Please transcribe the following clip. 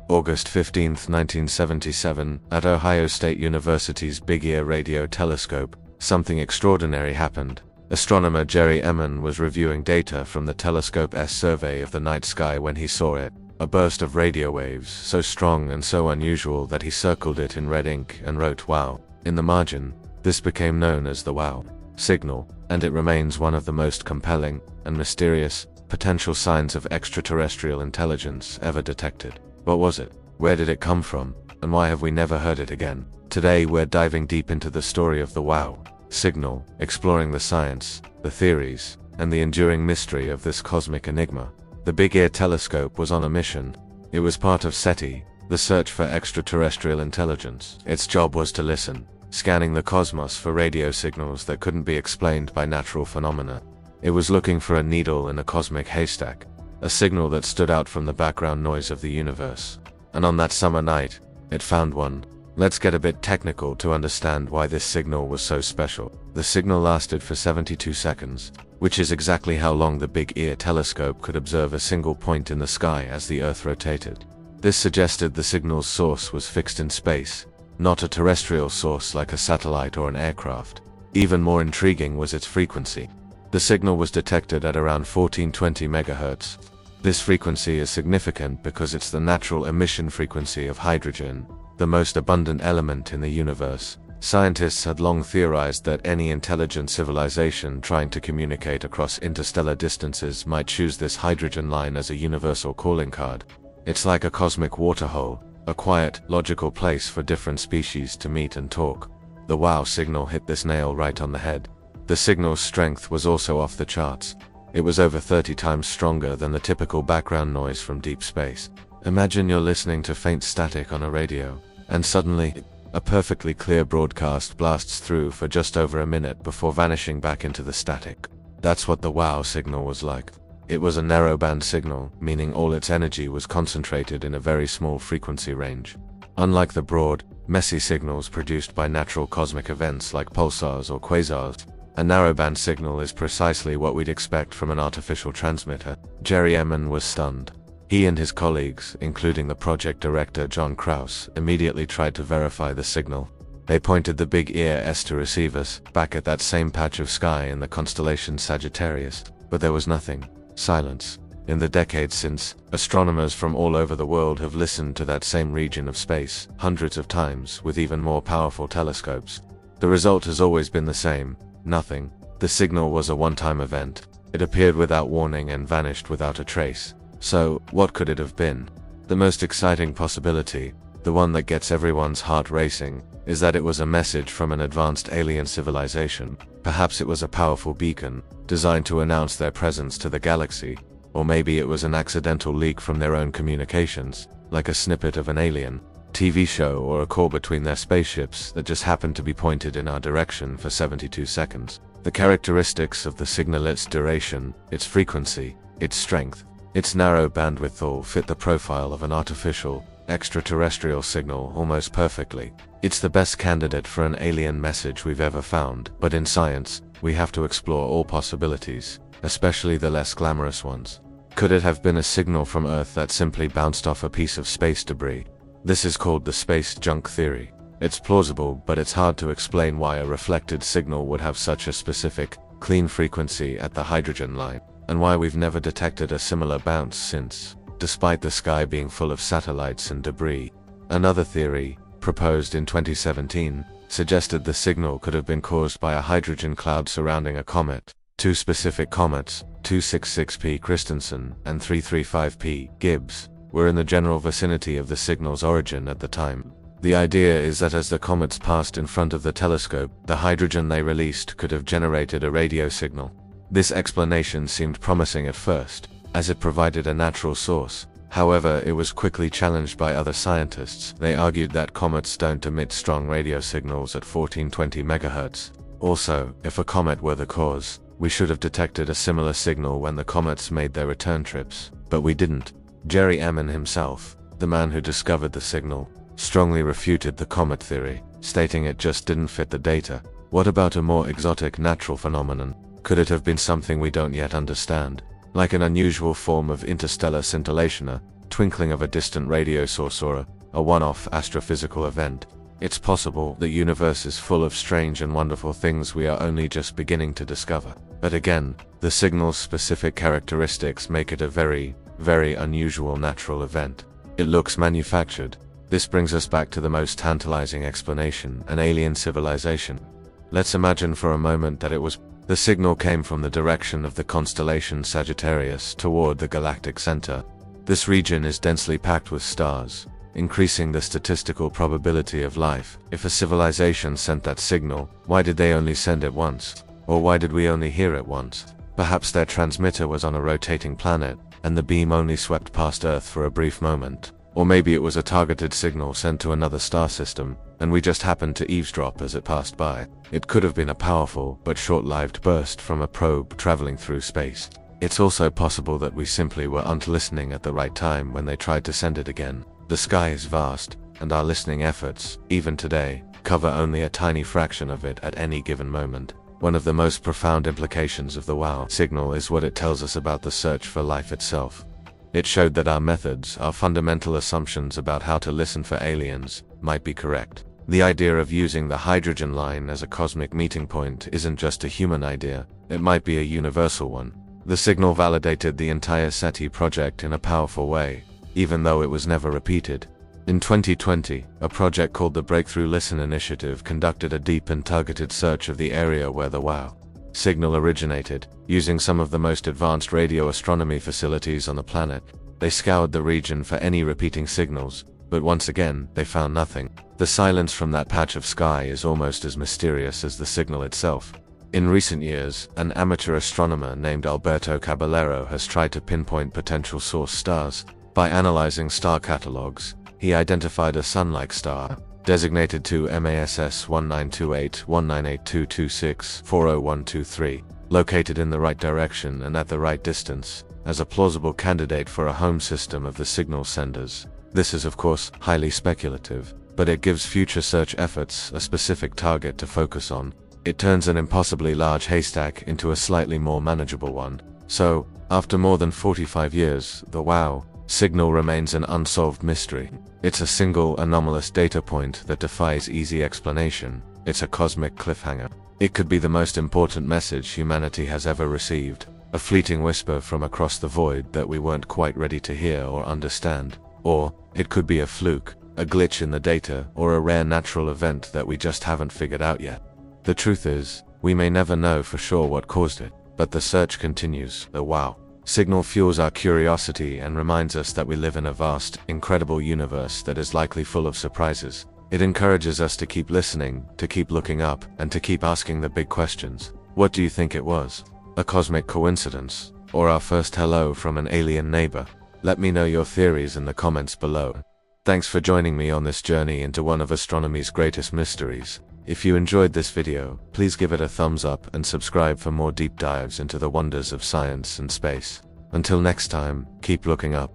August 15, 1977, at Ohio State University's Big Ear Radio Telescope, something extraordinary happened. Astronomer Jerry Eman was reviewing data from the telescope's survey of the night sky when he saw it, a burst of radio waves so strong and so unusual that he circled it in red ink and wrote "Wow" in the margin. This became known as the WOW signal, and it remains one of the most compelling and mysterious potential signs of extraterrestrial intelligence ever detected. What was it? Where did it come from? And why have we never heard it again? Today we're diving deep into the story of the WOW signal, exploring the science, the theories, and the enduring mystery of this cosmic enigma. The Big Ear telescope was on a mission. It was part of SETI, the search for extraterrestrial intelligence. Its job was to listen, scanning the cosmos for radio signals that couldn't be explained by natural phenomena. It was looking for a needle in a cosmic haystack, a signal that stood out from the background noise of the universe. And on that summer night, it found one. Let's get a bit technical to understand why this signal was so special. The signal lasted for 72 seconds, which is exactly how long the Big Ear telescope could observe a single point in the sky as the Earth rotated. This suggested the signal's source was fixed in space, not a terrestrial source like a satellite or an aircraft. Even more intriguing was its frequency. The signal was detected at around 1420 MHz. This frequency is significant because it's the natural emission frequency of hydrogen, the most abundant element in the universe. Scientists had long theorized that any intelligent civilization trying to communicate across interstellar distances might choose this hydrogen line as a universal calling card. It's like a cosmic waterhole, a quiet, logical place for different species to meet and talk. The WOW signal hit this nail right on the head. The signal's strength was also off the charts. It was over 30 times stronger than the typical background noise from deep space. Imagine you're listening to faint static on a radio, and suddenly, a perfectly clear broadcast blasts through for just over a minute before vanishing back into the static. That's what the WOW signal was like. It was a narrowband signal, meaning all its energy was concentrated in a very small frequency range. Unlike the broad, messy signals produced by natural cosmic events like pulsars or quasars, a narrowband signal is precisely what we'd expect from an artificial transmitter. Jerry Eman was stunned. He and his colleagues, including the project director John Krause, immediately tried to verify the signal. They pointed the Big Ear to receivers, back at that same patch of sky in the constellation Sagittarius, but there was nothing. Silence. In the decades since, astronomers from all over the world have listened to that same region of space, hundreds of times, with even more powerful telescopes. The result has always been the same: nothing. The signal was a one-time event. It appeared without warning and vanished without a trace. So, what could it have been? The most exciting possibility, the one that gets everyone's heart racing, is that it was a message from an advanced alien civilization. Perhaps it was a powerful beacon, designed to announce their presence to the galaxy. Or maybe it was an accidental leak from their own communications, like a snippet of an alien TV show or a call between their spaceships that just happened to be pointed in our direction for 72 seconds. The characteristics of the signal, its duration, its frequency, its strength, its narrow bandwidth all fit the profile of an artificial, extraterrestrial signal almost perfectly. It's the best candidate for an alien message we've ever found, but in science, we have to explore all possibilities, especially the less glamorous ones. Could it have been a signal from Earth that simply bounced off a piece of space debris? This is called the space junk theory. It's plausible, but it's hard to explain why a reflected signal would have such a specific, clean frequency at the hydrogen line, and why we've never detected a similar bounce since, despite the sky being full of satellites and debris. Another theory, proposed in 2017, suggested the signal could have been caused by a hydrogen cloud surrounding a comet. Two specific comets, 266P Christensen and 335P Gibbs, were in the general vicinity of the signal's origin at the time. The idea is that as the comets passed in front of the telescope, the hydrogen they released could have generated a radio signal. This explanation seemed promising at first, as it provided a natural source. However, it was quickly challenged by other scientists. They argued that comets don't emit strong radio signals at 1420 MHz. Also, if a comet were the cause, we should have detected a similar signal when the comets made their return trips, but we didn't. Jerry Eman himself, the man who discovered the signal, strongly refuted the comet theory, stating it just didn't fit the data. What about a more exotic natural phenomenon? Could it have been something we don't yet understand, like an unusual form of interstellar scintillation, a twinkling of a distant radio source or a one-off astrophysical event. It's possible the universe is full of strange and wonderful things we are only just beginning to discover. But again, the signal's specific characteristics make it a very, very unusual natural event. It looks manufactured. This brings us back to the most tantalizing explanation, an alien civilization. Let's imagine for a moment that the signal came from the direction of the constellation Sagittarius toward the galactic center. This region is densely packed with stars, increasing the statistical probability of life. If a civilization sent that signal, why did they only send it once? Or why did we only hear it once? Perhaps their transmitter was on a rotating planet, and the beam only swept past Earth for a brief moment. Or maybe it was a targeted signal sent to another star system, and we just happened to eavesdrop as it passed by. It could have been a powerful but short-lived burst from a probe traveling through space. It's also possible that we simply weren't listening at the right time when they tried to send it again. The sky is vast, and our listening efforts, even today, cover only a tiny fraction of it at any given moment. One of the most profound implications of the WOW signal is what it tells us about the search for life itself. It showed that our methods, our fundamental assumptions about how to listen for aliens, might be correct. The idea of using the hydrogen line as a cosmic meeting point isn't just a human idea, it might be a universal one. The signal validated the entire SETI project in a powerful way, even though it was never repeated. In 2020, a project called the Breakthrough Listen Initiative conducted a deep and targeted search of the area where the WOW signal originated. Using some of the most advanced radio astronomy facilities on the planet, they scoured the region for any repeating signals, but once again, they found nothing. The silence from that patch of sky is almost as mysterious as the signal itself. In recent years, an amateur astronomer named Alberto Caballero has tried to pinpoint potential source stars. By analyzing star catalogs, he identified a Sun-like star, designated to MASS 1928-198226-40123, located in the right direction and at the right distance, as a plausible candidate for a home system of the signal senders. This is of course highly speculative, but it gives future search efforts a specific target to focus on. It turns an impossibly large haystack into a slightly more manageable one. So, after more than 45 years, the WOW signal remains an unsolved mystery. It's a single anomalous data point that defies easy explanation. It's a cosmic cliffhanger. It could be the most important message humanity has ever received, a fleeting whisper from across the void that we weren't quite ready to hear or understand. Or, it could be a fluke, a glitch in the data, or a rare natural event that we just haven't figured out yet. The truth is, we may never know for sure what caused it, but the search continues. The WOW signal fuels our curiosity and reminds us that we live in a vast, incredible universe that is likely full of surprises. It encourages us to keep listening, to keep looking up, and to keep asking the big questions. What do you think it was? A cosmic coincidence? Or our first hello from an alien neighbor? Let me know your theories in the comments below. Thanks for joining me on this journey into one of astronomy's greatest mysteries. If you enjoyed this video, please give it a thumbs up and subscribe for more deep dives into the wonders of science and space. Until next time, keep looking up.